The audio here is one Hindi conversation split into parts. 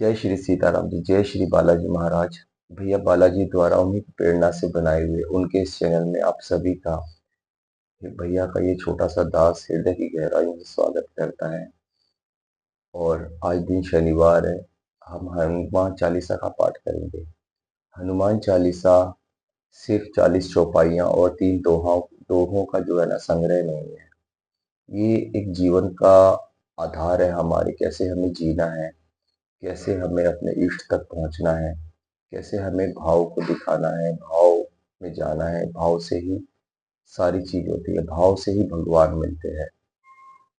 जय श्री सीताराम जी, जय श्री बालाजी महाराज। भैया बालाजी द्वारा उन्हीं की प्रेरणा से बनाए हुए उनके इस चैनल में आप सभी का, भैया का ये छोटा सा दास हृदय की गहराइयों से स्वागत करता है। और आज दिन शनिवार है, हम हनुमान चालीसा का पाठ करेंगे। हनुमान चालीसा सिर्फ 40 चौपाइयाँ और 3 दोहों का जो है ना संग्रह नहीं है। ये एक जीवन का आधार है हमारे, कैसे हमें जीना है, कैसे हमें अपने इष्ट तक पहुंचना है, कैसे हमें भाव को दिखाना है, भाव में जाना है। भाव से ही सारी चीज होती है, भाव से ही भगवान मिलते हैं।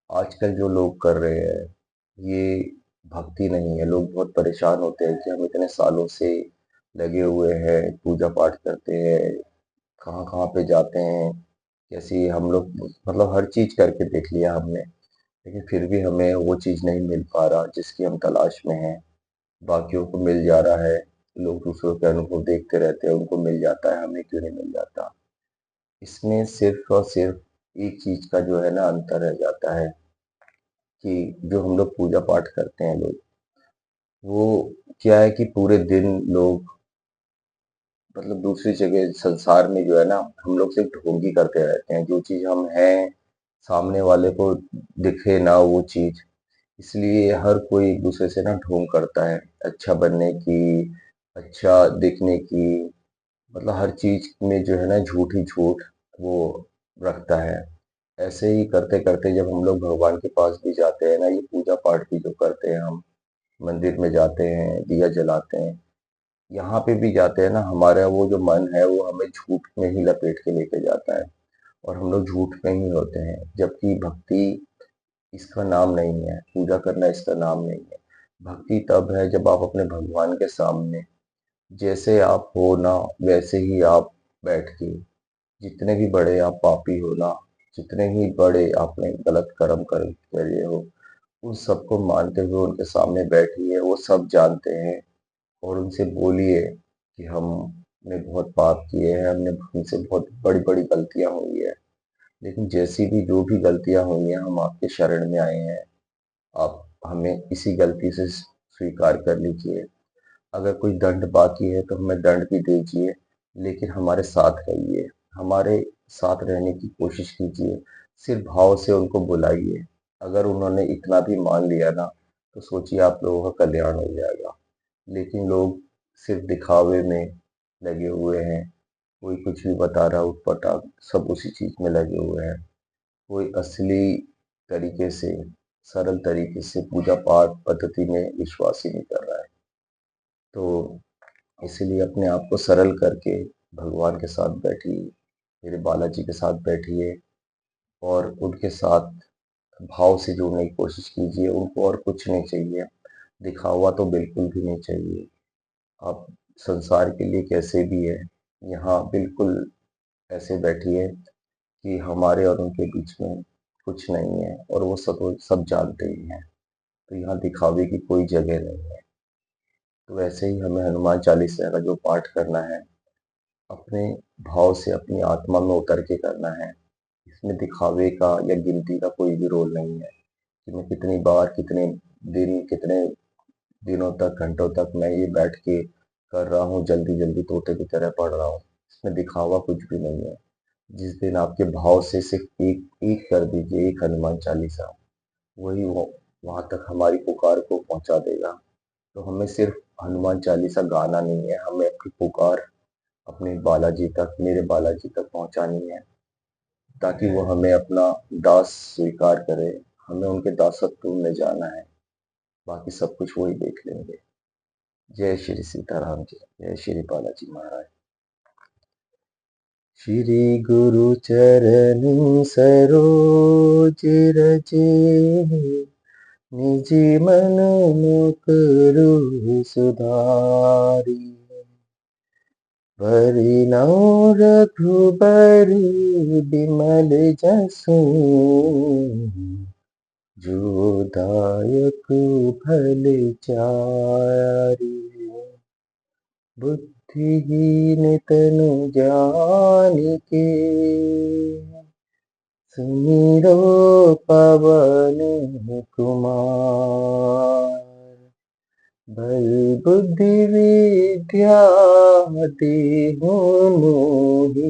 आजकल जो लोग कर रहे हैं ये भक्ति नहीं है। लोग बहुत परेशान होते हैं कि हम इतने सालों से लगे हुए हैं, पूजा पाठ करते हैं, कहाँ कहाँ पे जाते हैं, कैसे हम लोग मतलब हर चीज करके देख लिया हमने, लेकिन फिर भी हमें वो चीज नहीं मिल पा रहा जिसकी हम तलाश में हैं। बाकियों को मिल जा रहा है, लोग दूसरों के अनुभव देखते रहते हैं, उनको मिल जाता है, हमें क्यों नहीं मिल जाता। इसमें सिर्फ और सिर्फ एक चीज का जो है ना अंतर रह जाता है कि जो हम लोग पूजा पाठ करते हैं लोग, वो क्या है कि पूरे दिन लोग मतलब दूसरी जगह संसार में जो है ना हम लोग सिर्फ ढोंगी करते रहते हैं। जो चीज हम हैं सामने वाले को दिखे ना वो चीज, इसलिए हर कोई एक दूसरे से ना ढोंग करता है अच्छा बनने की, अच्छा दिखने की। मतलब हर चीज में जो है ना झूठ ही झूठ वो रखता है। ऐसे ही करते करते जब हम लोग भगवान के पास भी जाते हैं ना, ये पूजा पाठ भी जो करते हैं हम, मंदिर में जाते हैं, दिया जलाते हैं, यहाँ पे भी जाते हैं ना, हमारा वो जो मन है वो हमें झूठ में ही लपेट के लेके जाता है और हम लोग झूठ में ही होते हैं। जबकि भक्ति इसका नाम नहीं है, पूजा करना इसका नाम नहीं है। भक्ति तब है जब आप अपने भगवान के सामने जैसे आप हो ना वैसे ही आप बैठ के, जितने भी बड़े आप पापी हो ना, जितने ही बड़े आपने गलत कर्म कर करे हो, उन सबको मानते हुए उनके सामने बैठिए। वो सब जानते हैं और उनसे बोलिए कि हमने बहुत पाप किए हैं, हमने हमसे बहुत बड़ी बड़ी गलतियां हुई है, लेकिन जैसी भी जो भी गलतियां हुई हैं हम आपके शरण में आए हैं। आप हमें इसी गलती से स्वीकार कर लीजिए। अगर कोई दंड बाकी है तो हमें दंड भी दीजिए, लेकिन हमारे साथ रहिए, हमारे साथ रहने की कोशिश कीजिए। सिर्फ भाव से उनको बुलाइए। अगर उन्होंने इतना भी मान लिया ना, तो सोचिए आप लोगों का कल्याण हो जाएगा। लेकिन लोग सिर्फ दिखावे में लगे हुए हैं। कोई कुछ भी बता रहा है उठपटांग, सब उसी चीज में लगे हुए हैं। कोई असली तरीके से, सरल तरीके से पूजा पाठ पद्धति में विश्वास ही नहीं कर रहा है। तो इसीलिए अपने आप को सरल करके भगवान के साथ बैठिए, मेरे बालाजी के साथ बैठिए और उनके साथ भाव से जुड़ने की कोशिश कीजिए। उनको और कुछ नहीं चाहिए, दिखावा तो बिल्कुल भी नहीं चाहिए। आप संसार के लिए कैसे भी है, यहाँ बिल्कुल ऐसे बैठिए कि हमारे और उनके बीच में कुछ नहीं है और वो सब सब जानते ही हैं। तो यहाँ दिखावे की कोई जगह नहीं है। तो वैसे ही हमें हनुमान चालीसा का जो पाठ करना है, अपने भाव से अपनी आत्मा में उतर के करना है। इसमें दिखावे का या गिनती का कोई भी रोल नहीं है कि मैं कितनी बार, कितने दिन, कितने दिनों तक, घंटों तक मैं ये बैठ के कर रहा हूँ, जल्दी जल्दी तोते की तरह पढ़ रहा हूँ। इसमें दिखावा कुछ भी नहीं है। जिस दिन आपके भाव से सिर्फ एक एक कर दीजिए, एक हनुमान चालीसा, वही वो वहां तक हमारी पुकार को पहुंचा देगा। तो हमें सिर्फ हनुमान चालीसा गाना नहीं है, हमें अपनी पुकार अपने बालाजी तक, मेरे बालाजी तक पहुंचानी है, ताकि वो हमें अपना दास स्वीकार करे। हमें उनके दासत्व में जाना है, बाकी सब कुछ वही देख लेंगे। जय श्री सीताराम जी, जय श्री बालाजी महाराज। श्री गुरु चरण सरोज रजे, निज मन मुकुरु सुधारी। परिणौ रघुबर बिमल जसु, जो दायक फल चारि। बुद्धिहीन तनु जानिके, सुमिरो पवन कुमार। बल बुद्धि विद्या देहु मोहि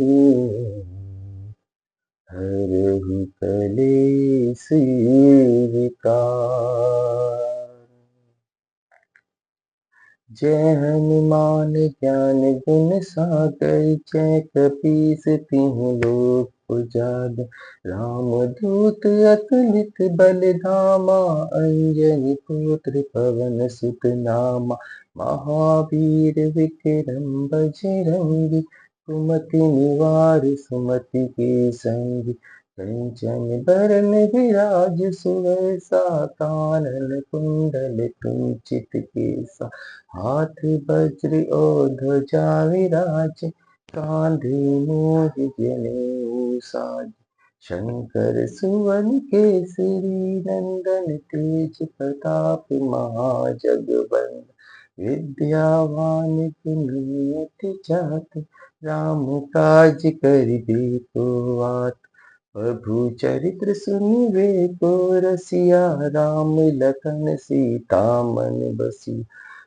हरहु कलेस विकार। जय हनुमान ज्ञान गुण सागर जय कपीस तिहुँ लोक उजागर। राम दूत अतुलित बल धामा अंजनी पुत्र पवन सुत नामा। महावीर विक्रम बजरंगी कुमति निवार सुमति के संगी। कंचन बरन विराज सुवेसा कानन कुंडल कुंचित केसा। हाथ वज्र और ध्वजा विराज कांधे मोह जनेऊ साज। शंकर सुवन केसरी नंदन तेज प्रताप महाजगवंदन। विद्यावान गुणी अति चातुर राम काज करिबे को आतुर। प्रभु चरित्र सुनिबे को रसिया राम लखन सीता मन बसिया।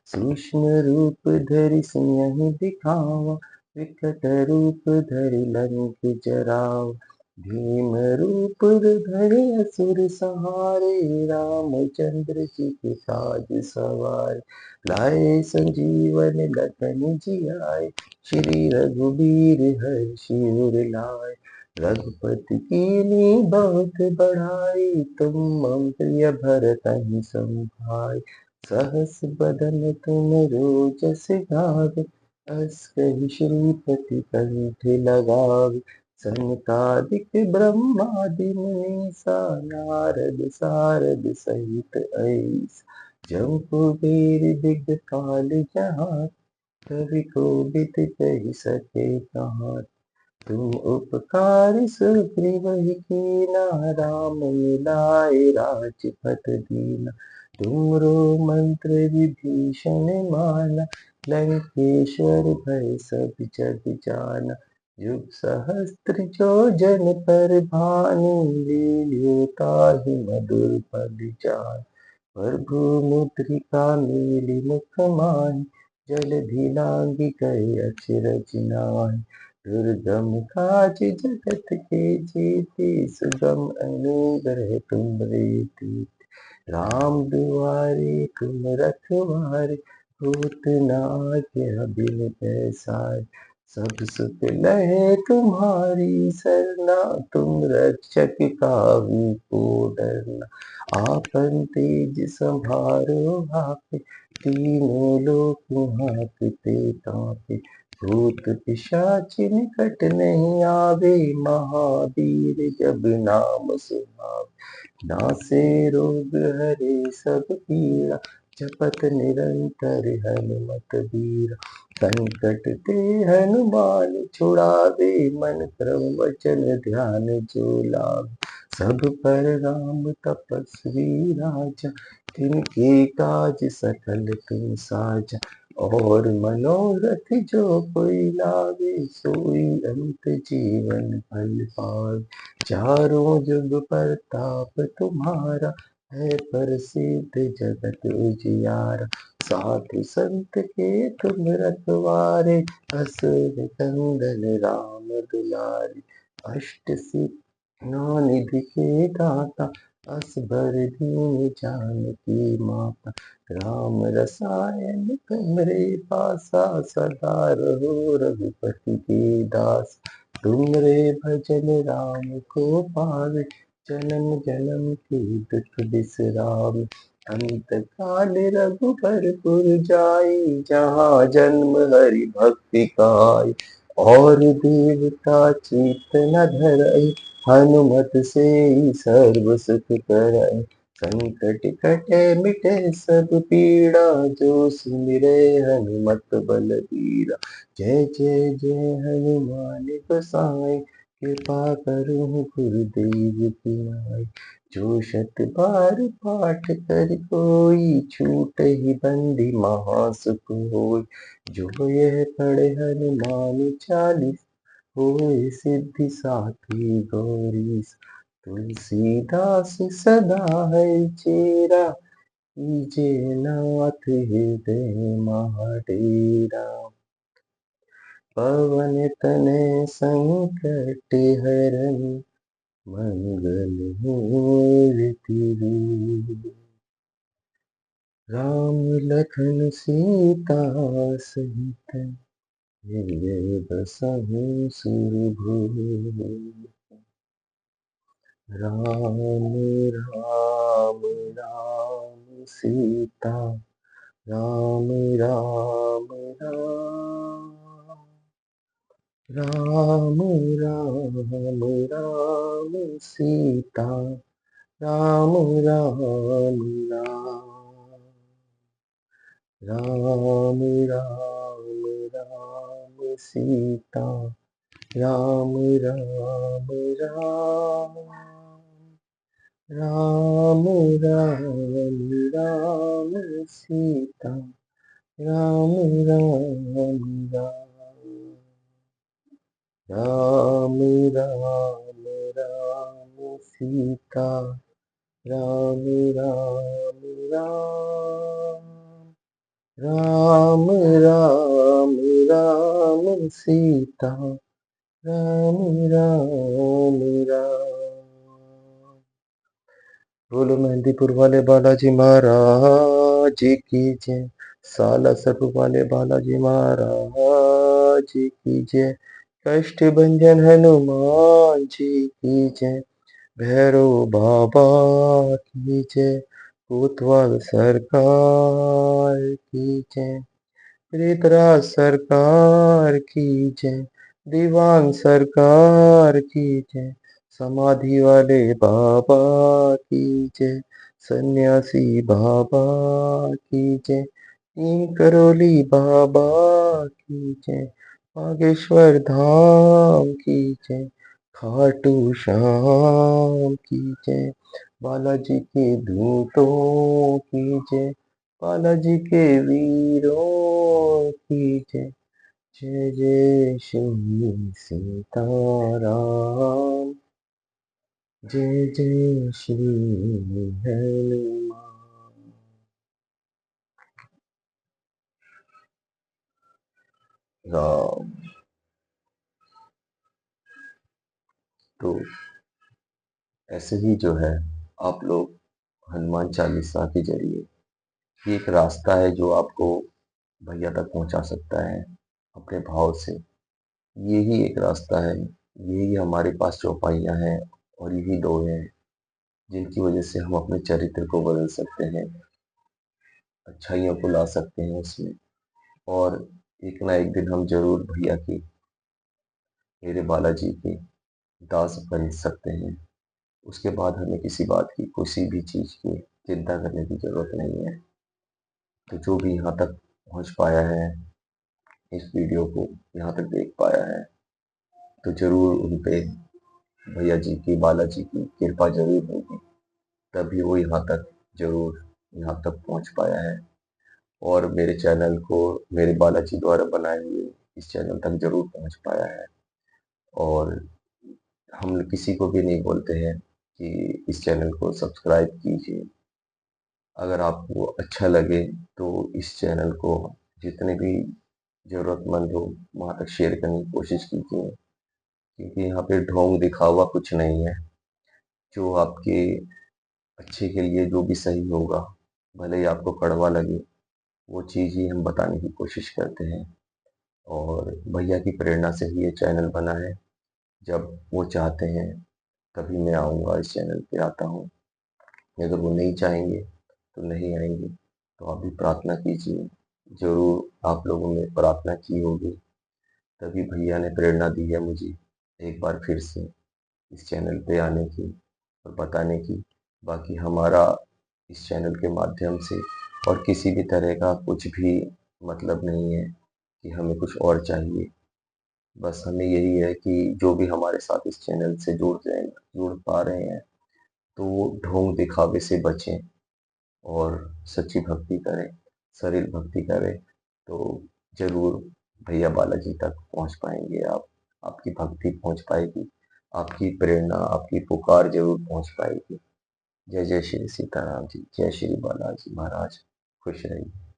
सूक्ष्म रूप धरि सियहि दिखावा विकट रूप धरि लंक जरावा। भीम रूप धरि असुर संहारे रामचंद्र जी के काज सवारे। लाए संजीवन लखन जियाए श्री रघुबीर हर्षि उर लाए। रघुपति कीन्ही बहुत बड़ाई तुम मम प्रिय भरतहि सम भाई। सहस बदन तुम रोजस गावे अस कहि श्रीपति कंठ लगावे। सनकादिक ब्रह्मादि मुनीसा नारद सारद सहित ऐसा। जम कुबेर दिगपाल जहाँ कवि कोविद कहि सके कहाँ। तुम उपकार सुग्रीव कीना राम मिलाए राजपथ दीना। तुमरो मंत्र विभीषण माना लंकेश्वर भय सब जग जाना। युग सहस्त्र जो जन पर भानु लील्यो ताहि मधुर फल जान। प्रभु मुद्रिका मेलि मुख माहि जलधि लांघि गए अचरज नाहि। दुर्गम काज जगत के जेते सुगम अनुग्रह तुमरे तेते। राम दुआरे तुम रखवारे होत न आज्ञा बिनु पैसारे। सब सुख लहे तुम्हारी सरना तुम रक्षक काहू को डरना। आपन तेज संहारो आपे तीनों लोक हांकते कांपे। भूत पिशाच निकट नहीं आवे महावीर जब नाम सुनावे। नासे रोग हरे सब पीड़ा जपत निरंतर हनुमत बीरा। संकट ते हनुमान छुड़ावे मन क्रम वचन ध्यान जो लावे। सब पर राम तपस्वी राजा तिनके काज सकल तुम साजा। और मनोरथ जो कोई लावे सोई अंत जीवन फल पावे। चारों जुग परताप तुम्हारा है प्रसिद्ध जगत उजियारा। साधु संत के तुम रखवारे असुर कंदन राम दुलारे। अष्ट सिद्धि निधि के दाता असबर दीन जानकी माता। राम रसायन तुम्हरे पासा सदा रहो रघुपति के दास। तुमरे भजन राम को पावे जन्म जन्म के दुख बिसरावे। अंत काल रघुबरपुर जाई जहाँ जन्म हरि भक्ति काई। और देवता चित्त न धरई हनुमत से सर्व सुख करई। संकट कटे मिटे सब पीड़ा जो सुमिरे हनुमत बलबीरा। जय जय जय हनुमान गोसाई कृपा करो गुरुदेव की नाई। जो शत बार पाठ कर कोई छूटहि बंदी महासुख होय। जो यह पढ़े हनुमान चालीस होय सिद्धि साखी गौरी। तुलसीदास सदा है चेरा कीजे नाथ हृदय महाडेरा। पवन तनय संकट हरन मंगल मूर्ति रूप। राम लखन सीता सहित हृदय बसहु सुरभूप। राम राम राम सीता राम राम राम। राम राम राम सीता राम राम राम। राम राम राम सीता राम राम राम। राम राम राम सीता राम राम राम। राम राम राम सीता राम राम राम। राम राम राम सीता राम राम राम। बोलो मेहंदीपुर वाले बालाजी महाराज की जय। सालासर वाले बालाजी महाराज की जय। कष्ट भंजन हनुमान जी की जय। भैरव बाबा की जय। कोतवाल सरकार की जय। प्रेतराज सरकार की जय। दीवान सरकार की जय। समाधि वाले बाबा की जय। सन्यासी बाबा की जय। तीन करोली बाबा की जय। बागेश्वर धाम की जय। खाटू श्याम की जय। बालाजी के दूतों की जय। बालाजी के वीरों की जय। जय जय श्री सीताराम। जय जय श्री हनुमान। राम। तो ऐसे ही जो है आप लोग हनुमान चालीसा के जरिए ये एक रास्ता है जो आपको भैया तक पहुंचा सकता है अपने भाव से। यही एक रास्ता है, यही हमारे पास चौपाइयाँ हैं और यही दो हैं जिनकी वजह से हम अपने चरित्र को बदल सकते हैं, अच्छाइयों को ला सकते हैं उसमें। और एक ना एक दिन हम जरूर भैया की, मेरे बालाजी के दास बन सकते हैं। उसके बाद हमें किसी बात की, किसी भी चीज़ की चिंता करने की जरूरत नहीं है। तो जो भी यहाँ तक पहुँच पाया है, इस वीडियो को यहाँ तक देख पाया है, तो जरूर उन पे भैया जी की, बालाजी की कृपा जरूर होगी, तभी वो यहाँ तक जरूर यहाँ तक पहुँच पाया है। और मेरे चैनल को मेरे बालाजी द्वारा बनाए हुए इस चैनल तक जरूर पहुँच पाया है। और हम किसी को भी नहीं बोलते हैं कि इस चैनल को सब्सक्राइब कीजिए। अगर आपको अच्छा लगे तो इस चैनल को जितने भी ज़रूरतमंद हो वहाँ तक शेयर करने की कोशिश कीजिए, क्योंकि यहाँ पे ढोंग दिखावा कुछ नहीं है। जो आपके अच्छे के लिए जो भी सही होगा, भले ही आपको कड़वा लगे, वो चीज़ ही हम बताने की कोशिश करते हैं। और भैया की प्रेरणा से ही ये चैनल बना है। जब वो चाहते हैं तभी मैं आऊँगा, इस चैनल पे आता हूँ। अगर वो नहीं चाहेंगे तो नहीं आएंगे। तो आप भी प्रार्थना कीजिए, जरूर आप लोगों ने प्रार्थना की होगी, तभी भैया ने प्रेरणा दी है मुझे एक बार फिर से इस चैनल पे आने की और बताने की। बाकी हमारा इस चैनल के माध्यम से और किसी भी तरह का कुछ भी मतलब नहीं है कि हमें कुछ और चाहिए। बस हमें यही है कि जो भी हमारे साथ इस चैनल से जुड़ पा रहे हैं, तो वो ढोंग दिखावे से बचें और सच्ची भक्ति करें, सरल भक्ति करें। तो ज़रूर भैया बालाजी तक पहुँच पाएँगे आप। आपकी भक्ति पहुँच पाएगी, आपकी प्रेरणा, आपकी पुकार ज़रूर पहुँच पाएगी। जय जय श्री सीताराम जी, जय श्री बालाजी महाराज, खुश रहिए।